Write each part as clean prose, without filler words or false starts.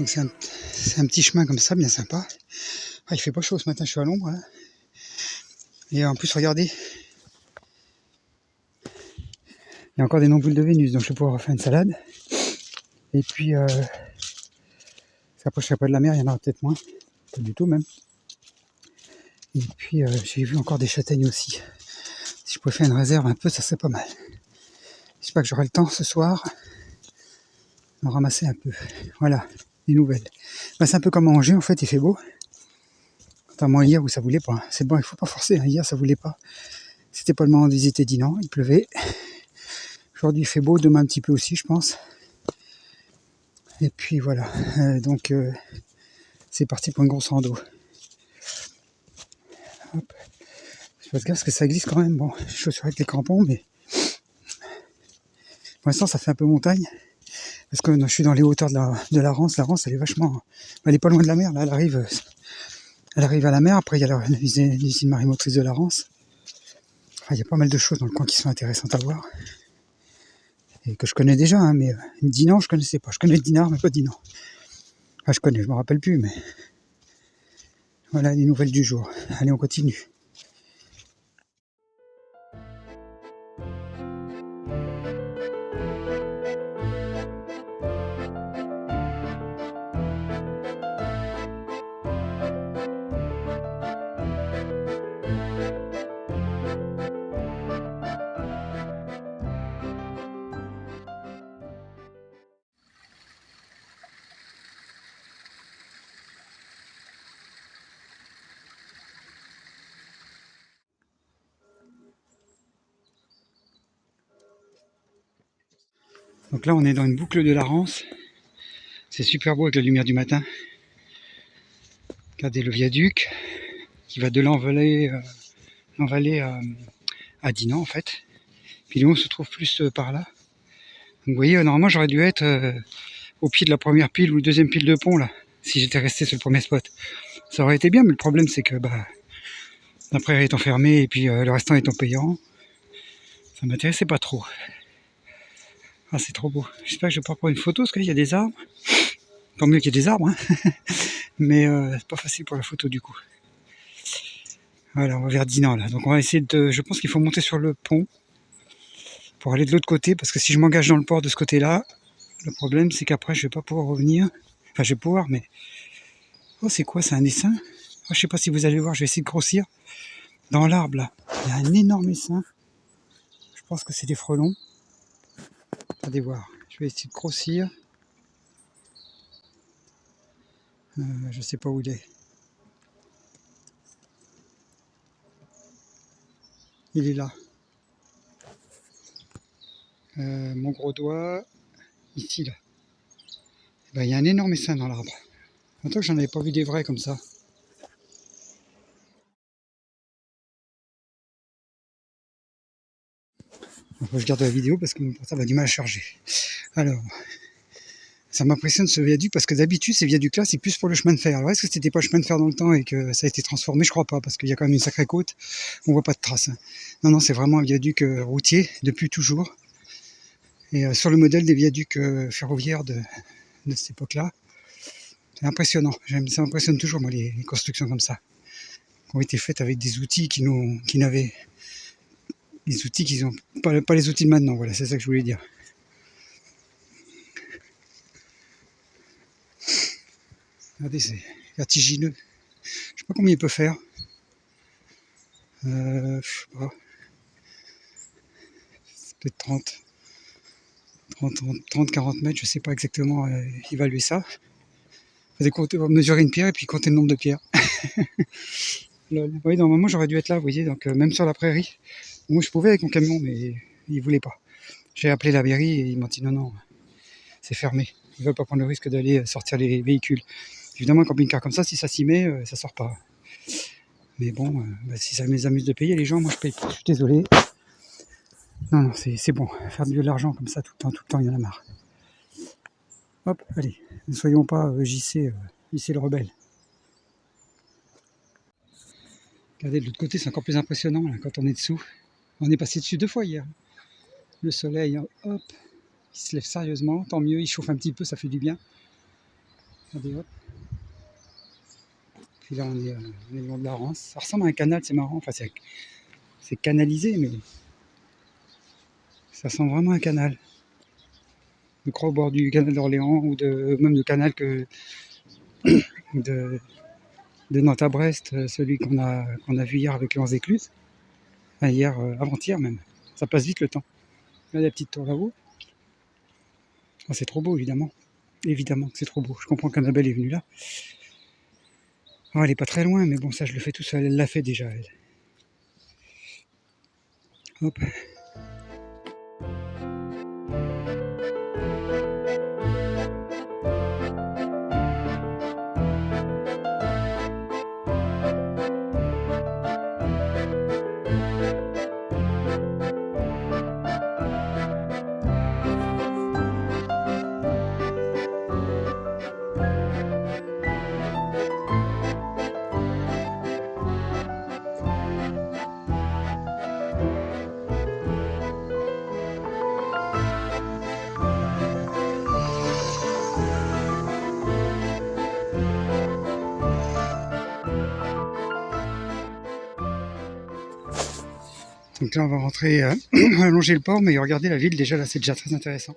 Donc c'est un petit chemin comme ça, bien sympa. Ah, il fait pas chaud ce matin, je suis à l'ombre. Hein. Et en plus, regardez, il y a encore des nombrils de Vénus, donc je vais pouvoir faire une salade. Et puis, après je serai pas de la mer, il y en aura peut-être moins. Pas du tout même. Et puis, j'ai vu encore des châtaignes aussi. Si je pouvais faire une réserve un peu, ça serait pas mal. J'espère que j'aurai le temps ce soir d'en ramasser un peu. Voilà, les nouvelles. Bah, c'est un peu comme à Angers, en fait, il fait beau. Notamment hier où ça voulait pas. C'est bon, il faut pas forcer. Hein. Hier, ça voulait pas. C'était pas le moment de visiter Dinan, il pleuvait. Aujourd'hui, il fait beau, demain un petit peu aussi, je pense. Et puis voilà. Donc, c'est parti pour une grosse rando. Hop. Je fasse gaffe parce que ça glisse quand même. Bon, je suis chaussures avec les crampons, mais pour l'instant, ça fait un peu montagne. Parce que je suis dans les hauteurs de la Rance. La Rance, elle est vachement... Elle est pas loin de la mer, là. Elle arrive à la mer. Après, il y a l'usine marémotrice de la Rance. Enfin, il y a pas mal de choses dans le coin qui sont intéressantes à voir. Et que je connais déjà, hein, mais Dinan, je connaissais pas. Je connais Dinard, mais pas Dinan. Enfin, je connais, je me rappelle plus, mais... Voilà les nouvelles du jour. Allez, on continue. Donc là, on est dans une boucle de la Rance. C'est super beau avec la lumière du matin. Regardez le viaduc qui va de l'Envalée à Dinan en fait. Puis nous on se trouve plus par là. Donc vous voyez, normalement j'aurais dû être au pied de la première pile ou le deuxième pile de pont là, si j'étais resté sur le premier spot. Ça aurait été bien, mais le problème c'est que la prairie étant fermée et puis le restant étant payant, ça m'intéressait pas trop. Ah c'est trop beau. J'espère que je vais pouvoir prendre une photo parce qu'il y a des arbres. Tant mieux qu'il y ait des arbres, hein. Mais c'est pas facile pour la photo du coup. Voilà, on va vers Dinan là. Donc on va essayer de... Je pense qu'il faut monter sur le pont pour aller de l'autre côté, parce que si je m'engage dans le port de ce côté-là, le problème c'est qu'après je vais pas pouvoir revenir. Enfin je vais pouvoir, mais... Oh c'est quoi, c'est un essaim? Oh, je sais pas si vous allez voir, je vais essayer de grossir. Dans l'arbre là, il y a un énorme essaim. Je pense que c'est des frelons. Regardez voir, je vais essayer de grossir. Je sais pas où il est. Il est là. Mon gros doigt, ici là. Ben, il y a un énorme essaim dans l'arbre. Longtemps que j'en avais pas vu des vrais comme ça. Enfin, je garde la vidéo parce que mon portable a du mal à charger. Alors, ça m'impressionne ce viaduc parce que d'habitude ces viaducs là c'est plus pour le chemin de fer. Alors est-ce que c'était pas le chemin de fer dans le temps et que ça a été transformé? Je crois pas, parce qu'il y a quand même une sacrée côte, on voit pas de traces. Hein. Non, c'est vraiment un viaduc routier depuis toujours. Et sur le modèle des viaducs ferroviaires de cette époque-là. C'est impressionnant. Ça m'impressionne toujours moi les constructions comme ça, qui ont été faites avec des outils qui n'avaient des outils qui ont pas les outils de maintenant. Voilà, c'est ça que je voulais dire. Regardez, c'est vertigineux. Je sais pas combien il peut faire. Je sais pas. C'est peut-être 40 mètres, je sais pas exactement évaluer ça. On va mesurer une pierre et puis compter le nombre de pierres. Oui, normalement j'aurais dû être là, vous voyez, donc même sur la prairie. Moi je pouvais avec mon camion, mais ils voulaient pas. J'ai appelé la mairie et ils m'ont dit non, c'est fermé. Ils veulent pas prendre le risque d'aller sortir les véhicules. Évidemment, un camping-car comme ça, si ça s'y met, ça sort pas. Mais bon, si ça les amuse de payer les gens, moi je paye pas. Je suis désolé. Non, c'est bon. Faire de l'argent comme ça tout le temps, il y en a marre. Hop, allez, ne soyons pas JC le rebelle. Regardez, de l'autre côté, c'est encore plus impressionnant là, quand on est dessous. On est passé dessus 2 fois hier. Le soleil, hop, il se lève sérieusement. Tant mieux, il chauffe un petit peu, ça fait du bien. Regardez, hop. Puis là, on est le long de la Rance. Ça ressemble à un canal, c'est marrant. Enfin, c'est canalisé, mais ça sent vraiment un canal. Je crois au bord du canal d'Orléans ou même le canal de, de Nantes à Brest, celui qu'on a vu hier avec les écluses. Enfin, hier, avant-hier même. Ça passe vite le temps. Là, la petite tour là-haut. Oh, c'est trop beau, évidemment. Évidemment que c'est trop beau. Je comprends qu'Annabelle est venue là. Oh, elle est pas très loin, mais bon, ça, je le fais tout seul. Elle l'a fait déjà, elle. Hop. Donc là, on va rentrer, on va longer le port, mais regardez la ville, déjà là, c'est déjà très intéressant.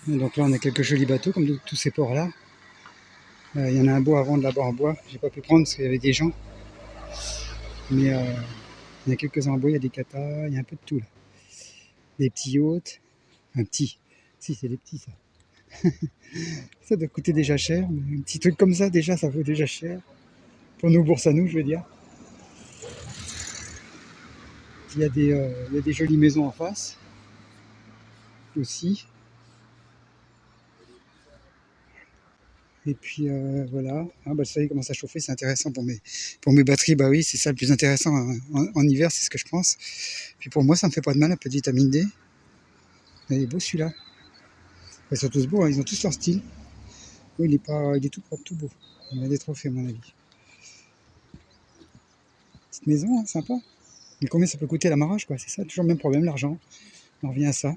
Et donc là, on a quelques jolis bateaux, comme tous ces ports-là. Il y en a un beau à vendre là-bas en bois. J'ai pas pu prendre parce qu'il y avait des gens. Mais il y en a quelques-uns en bois, il y a des katas, il y a un peu de tout là. Des petits yachts. Un petit. Si, c'est des petits ça. Ça doit coûter déjà cher. Mais un petit truc comme ça, déjà, ça vaut déjà cher. Pour nos bourses à nous, je veux dire. Il y a des jolies maisons en face. Aussi. Et puis voilà. Ah bah le soleil commence à chauffer, c'est intéressant pour mes batteries. Bah oui, c'est ça le plus intéressant en hiver, c'est ce que je pense. Puis pour moi, ça me fait pas de mal, un peu de vitamine D. Il est beau celui-là. Ils sont tous beaux, hein, ils ont tous leur style. Oui, il est tout propre, tout beau. Il a des trophées à mon avis. Petite maison, hein, sympa. Mais combien ça peut coûter l'amarrage, quoi? C'est ça, toujours le même problème, l'argent. On revient à ça.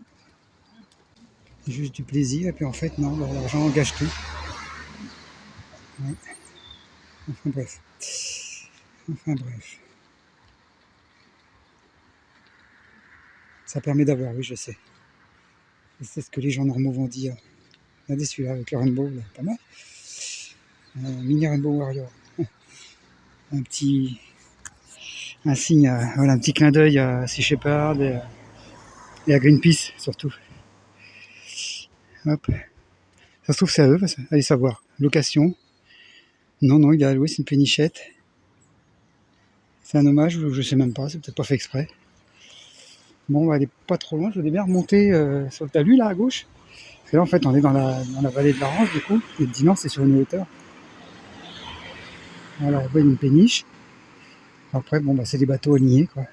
C'est juste du plaisir, et puis en fait, non, l'argent gâche tout. Ouais. Enfin bref. Enfin bref. Ça permet d'avoir, oui, je sais. C'est ce que les gens normaux vont dire. Regardez celui-là avec le rainbow, là, pas mal. Mini Rainbow Warrior. Un signe, voilà, un petit clin d'œil à Sea Shepherd et à Greenpeace surtout. Hop. Ça se trouve c'est à eux, allez savoir. Location. Non, il a loué, c'est une pénichette. C'est un hommage, ou je sais même pas, c'est peut-être pas fait exprès. Bon, bah, elle est pas trop loin, je voulais bien remonter sur le talus là à gauche. Parce que là en fait on est dans la vallée de la Rance du coup, et le Dinan c'est sur une hauteur. Voilà, il y a une péniche. Après bon bah c'est des bateaux alignés quoi.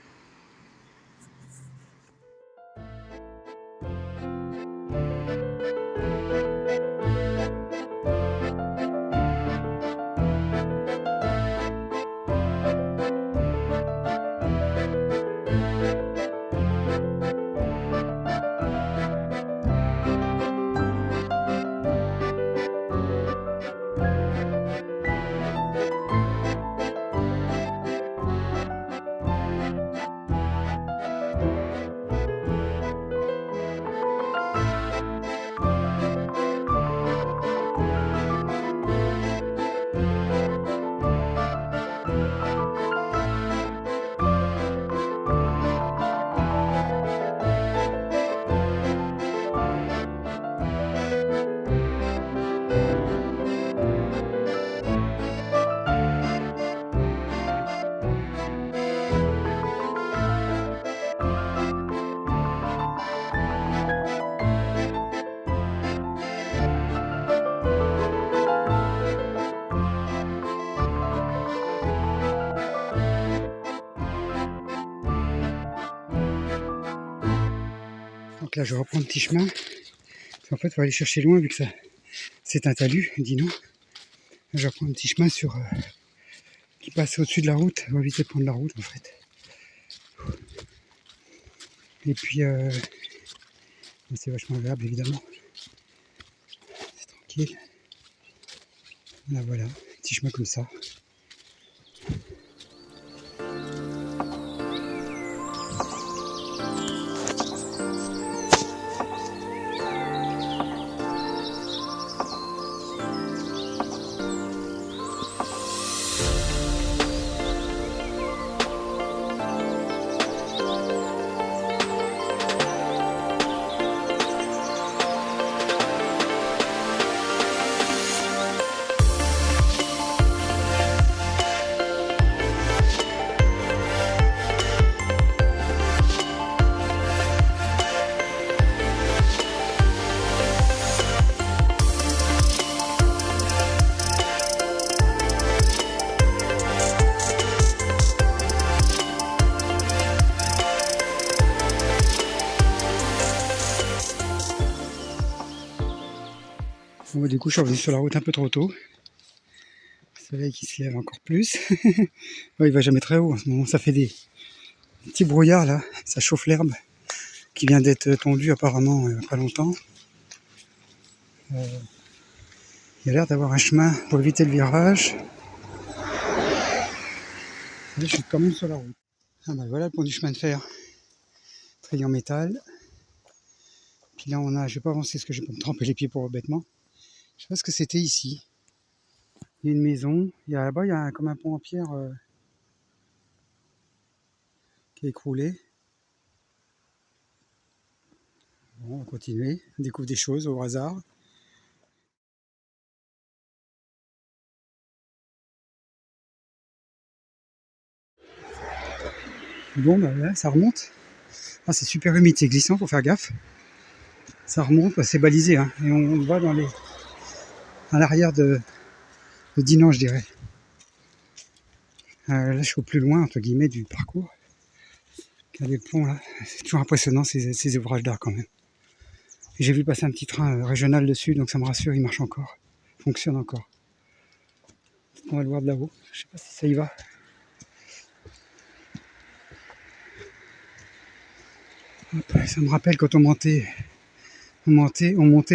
Donc là, je reprends le petit chemin. En fait, il faut aller chercher loin vu que ça, c'est un talus, dis non. Je reprends un petit chemin qui passe au-dessus de la route. On va éviter de prendre la route en fait. Et puis, c'est vachement agréable évidemment. C'est tranquille. Là voilà, petit chemin comme ça. Bon, du coup, je suis revenu sur la route un peu trop tôt. Le soleil qui se lève encore plus. Ouais, il va jamais très haut en ce moment. Ça fait des petits brouillards là. Ça chauffe l'herbe qui vient d'être tondue apparemment pas longtemps. Il y a l'air d'avoir un chemin pour éviter le virage. Et là, je suis quand même sur la route. Ah bah voilà le pont du chemin de fer. Treillis en métal. Puis là, on a, je vais pas avancer parce que je vais pas me tremper les pieds pour bêtement. Je sais pas ce que c'était ici. Il y a une maison. Là-bas, il y a comme un pont en pierre qui est écroulé. Bon, on va continuer. On découvre des choses au hasard. Bon, bah là, ça remonte. Ah, c'est super humide, c'est glissant, faut faire gaffe. Ça remonte, bah, c'est balisé, hein. Et on va à l'arrière de Dinan, je dirais. Là, je suis au plus loin, entre guillemets, du parcours. Regardez le pont, là. C'est toujours impressionnant, ces ouvrages d'art, quand même. Et j'ai vu passer un petit train régional dessus, donc ça me rassure, il marche encore. Fonctionne encore. On va le voir de là-haut. Je sais pas si ça y va. Hop, ça me rappelle quand on montait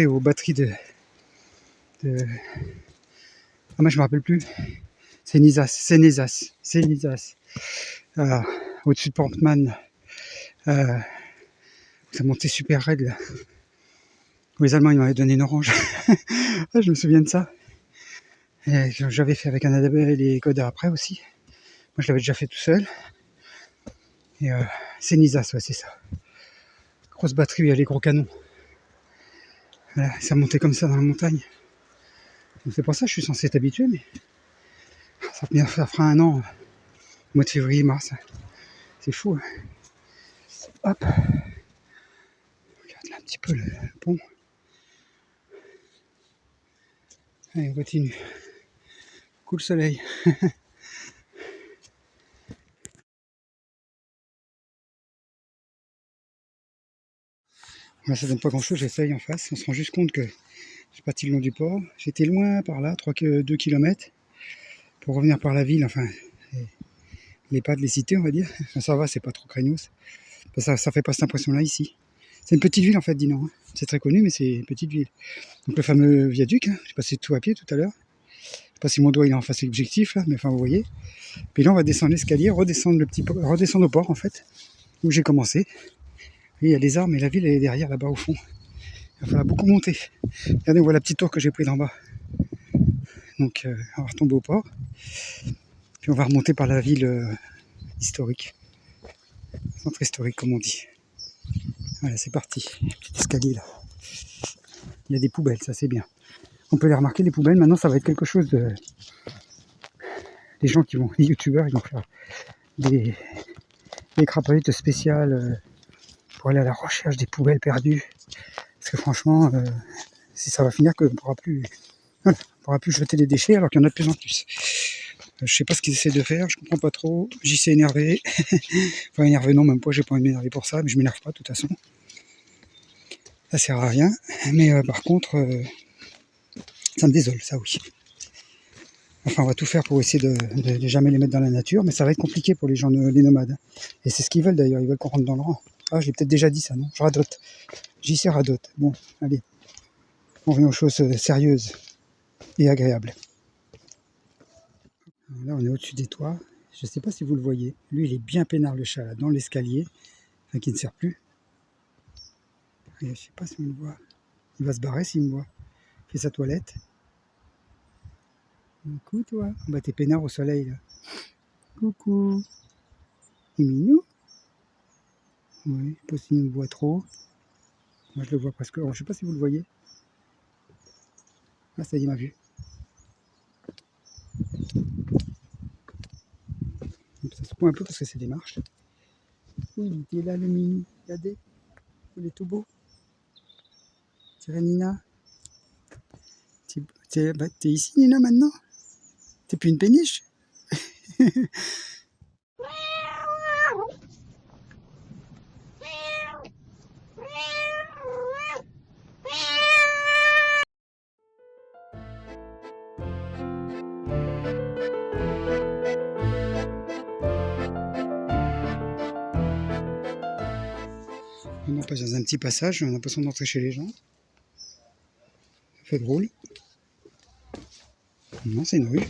aux batteries de... Ah, moi, je me rappelle plus. C'est Nizas. Au-dessus de Portman. Ça montait super raide là. Les Allemands ils m'avaient donné une orange. Je me souviens de ça. Et j'avais fait avec un Adabel et Godard après aussi. Moi je l'avais déjà fait tout seul. Et c'est Nizas, ouais, c'est ça. Grosse batterie où il y a les gros canons. Voilà, ça montait comme ça dans la montagne. Donc c'est pour ça que je suis censé être habitué, mais ça fera un an, au mois de février, mars. C'est fou. Hein. Hop. Regarde là un petit peu le pont. Allez, on continue. Cool soleil. Là, ça donne pas grand chose, j'essaye en face. On se rend juste compte que j'ai parti le long du port. J'étais loin par là, 2 km. Pour revenir par la ville, enfin, les pas de les cités, on va dire. Enfin, ça va, c'est pas trop craignos. Ça fait pas cette impression-là ici. C'est une petite ville en fait, Dinan. Hein. C'est très connu, mais c'est une petite ville. Donc le fameux viaduc, hein. J'ai passé tout à pied tout à l'heure. Je sais pas si mon doigt il est en face de l'objectif là, mais enfin vous voyez. Puis là on va descendre l'escalier, redescendre au port en fait, où j'ai commencé. Et il y a des arbres, mais la ville elle est derrière là-bas au fond. Il va falloir beaucoup monter. Regardez, on voit la petite tour que j'ai prise d'en bas. Donc on va retomber au port. Puis on va remonter par la ville historique. Centre historique comme on dit. Voilà, c'est parti. Petit escalier là. Il y a des poubelles, ça c'est bien. On peut les remarquer, les poubelles. Maintenant, ça va être quelque chose de... Les gens qui vont... Les youtubeurs, ils vont faire des crapaudes spéciales pour aller à la recherche des poubelles perdues. Parce que franchement, si ça va finir qu'on ne pourra plus... Voilà, on pourra plus jeter les déchets alors qu'il y en a de plus en plus. Je sais pas ce qu'ils essaient de faire, je comprends pas trop. J'y sais énervé. Enfin énervé non, même pas, j'ai pas envie de m'énerver pour ça, mais je m'énerve pas de toute façon. Ça sert à rien. Mais par contre, ça me désole, ça oui. Enfin, on va tout faire pour essayer de jamais les mettre dans la nature, mais ça va être compliqué pour les gens, les nomades. Et c'est ce qu'ils veulent d'ailleurs, ils veulent qu'on rentre dans le rang. Ah, j'ai peut-être déjà dit ça, non? Je radote. J'y sais radote. Bon, allez. On revient aux choses sérieuses et agréables. Là, on est au-dessus des toits. Je ne sais pas si vous le voyez. Lui, il est bien peinard, le chat, là, dans l'escalier. Enfin, qui ne sert plus. Et je ne sais pas si on le voit. Il va se barrer s'il me voit. Il fait sa toilette. Coucou, toi. Bah, t'es peinard au soleil, là. Coucou. Il est mignon. Oui, je sais pas s'il me voit trop. Moi, je le vois presque. Alors, je ne sais pas si vous le voyez. Ah, ça y est, il m'a vu. Ça secoue un peu parce que c'est des marches. Oui, il est là, le mini. Regardez. Il est tout beau. Nina. T'es ici, Nina, maintenant? T'es plus une péniche? On passe dans un petit passage, on a l'impression d'entrer chez les gens. Ça fait drôle. Non, c'est une rue.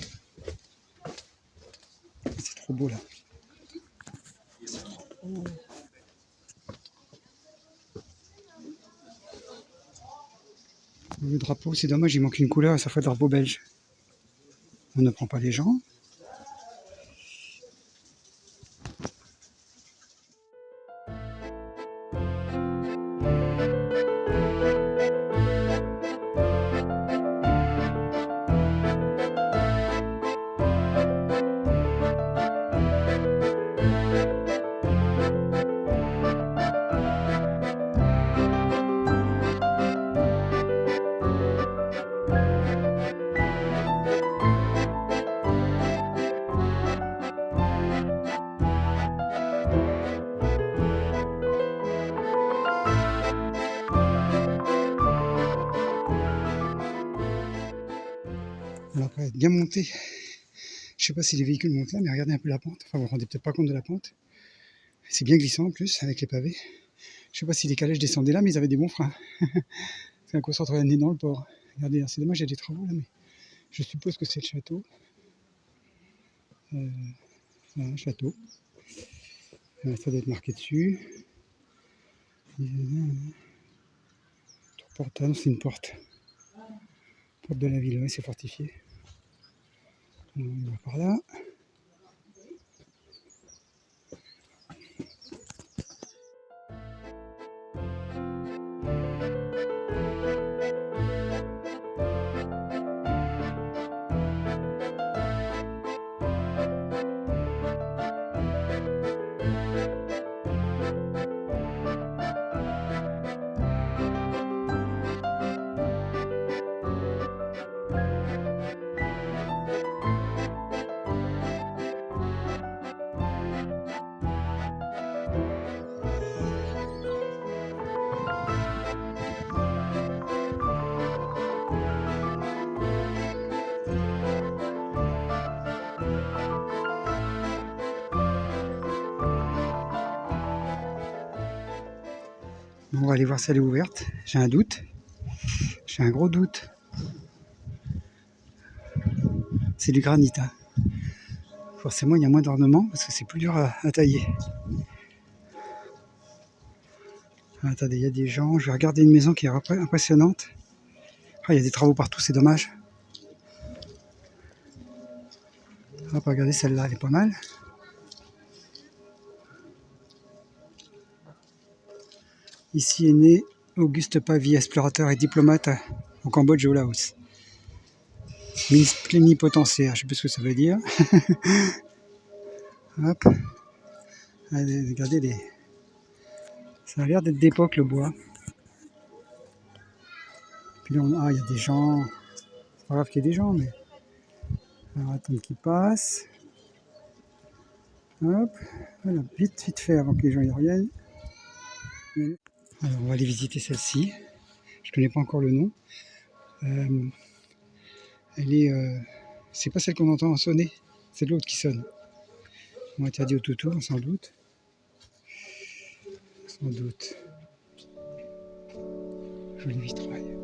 C'est trop beau là. C'est trop beau. Le drapeau, c'est dommage, il manque une couleur et ça fait le drapeau belge. On ne prend pas les gens. Alors après, être bien monté. Je sais pas si les véhicules montent là, mais regardez un peu la pente. Enfin, vous vous rendez peut-être pas compte de la pente. C'est bien glissant en plus, avec les pavés. Je sais pas si les calèches descendaient là, mais ils avaient des bons freins. C'est un coup sur le nez dans le port. Regardez, c'est dommage, il y a des travaux là, mais je suppose que c'est le château. Un château. Ça doit être marqué dessus. Porte, c'est une porte. Porte de la ville, oui, c'est fortifié. On va par là. On va aller voir si elle est ouverte. J'ai un doute. J'ai un gros doute. C'est du granit. Hein. Forcément, il y a moins d'ornements parce que c'est plus dur à tailler. Attendez, il y a des gens. Je vais regarder une maison qui est impressionnante. Ah, il y a des travaux partout, c'est dommage. Hop, regardez celle-là, elle est pas mal. Ici est né Auguste Pavie, explorateur et diplomate au Cambodge et au Laos. Ministre plénipotentiaire, je ne sais plus ce que ça veut dire. Hop. Allez, regardez les. Ça a l'air d'être d'époque le bois. Puis là, il y a des gens. C'est pas grave qu'il y ait des gens, mais. Alors attendre qu'ils passent. Hop. Voilà, vite fait avant que les gens y reviennent. Alors on va aller visiter celle-ci. Je connais pas encore le nom. Elle est, c'est pas celle qu'on entend sonner, c'est l'autre qui sonne. On interdit au toutou, sans doute. Sans doute. Joli vitrail.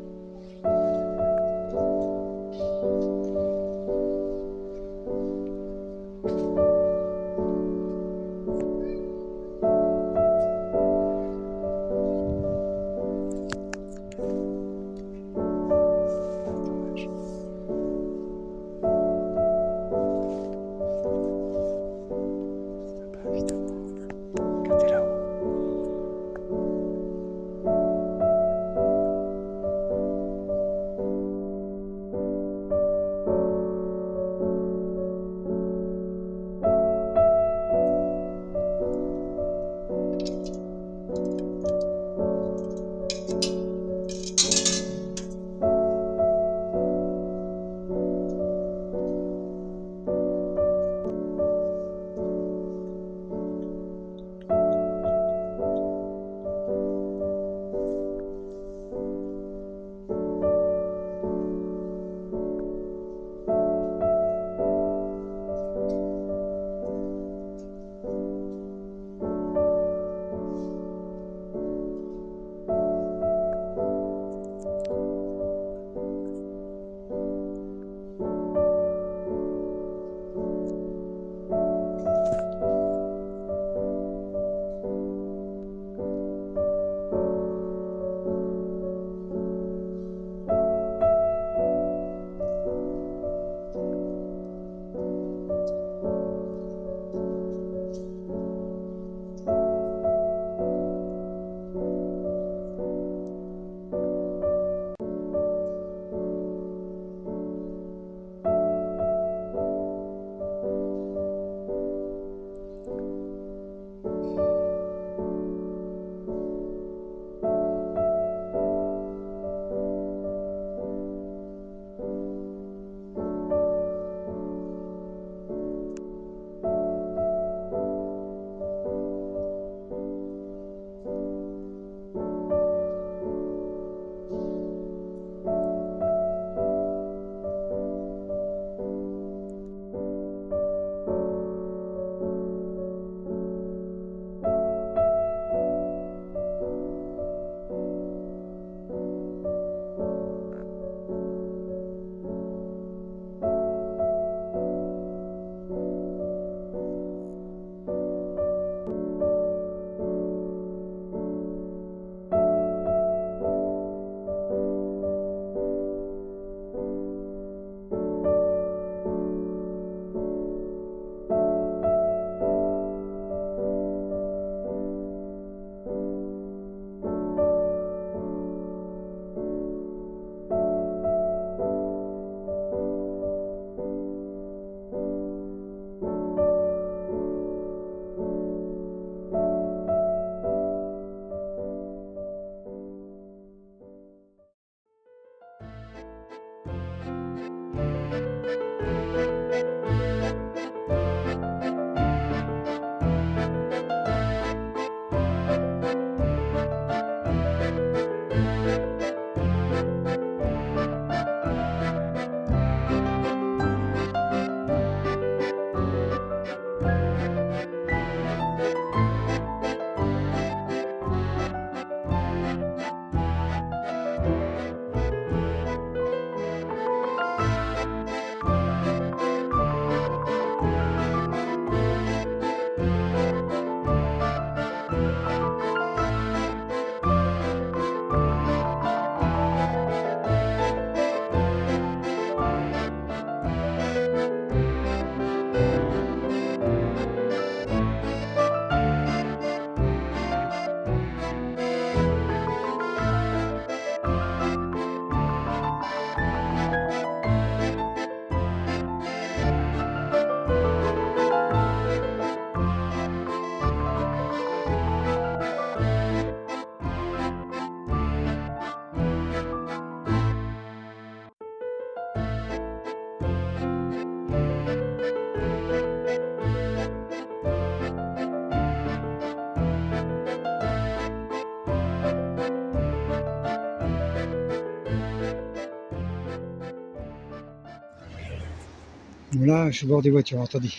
Donc là, je suis au bord des voitures, attendez.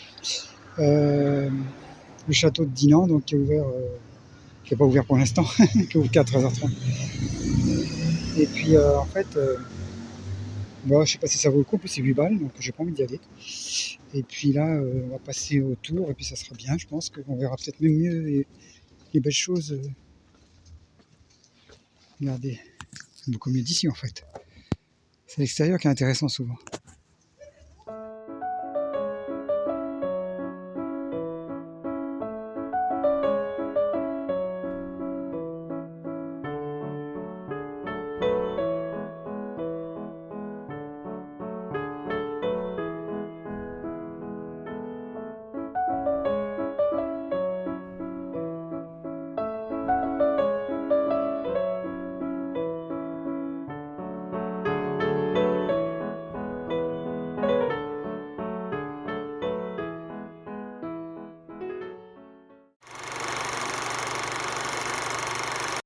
Le château de Dinan, donc qui est ouvert, qui n'est pas ouvert pour l'instant, qui est ouvert à 13h30. Et puis en fait, bon, je sais pas si ça vaut le coup, en plus c'est 8 balles, donc j'ai pas envie d'y aller. Et puis là, on va passer autour, et puis ça sera bien, je pense qu'on verra peut-être même mieux les belles choses. Regardez, c'est beaucoup mieux d'ici en fait. C'est l'extérieur qui est intéressant souvent.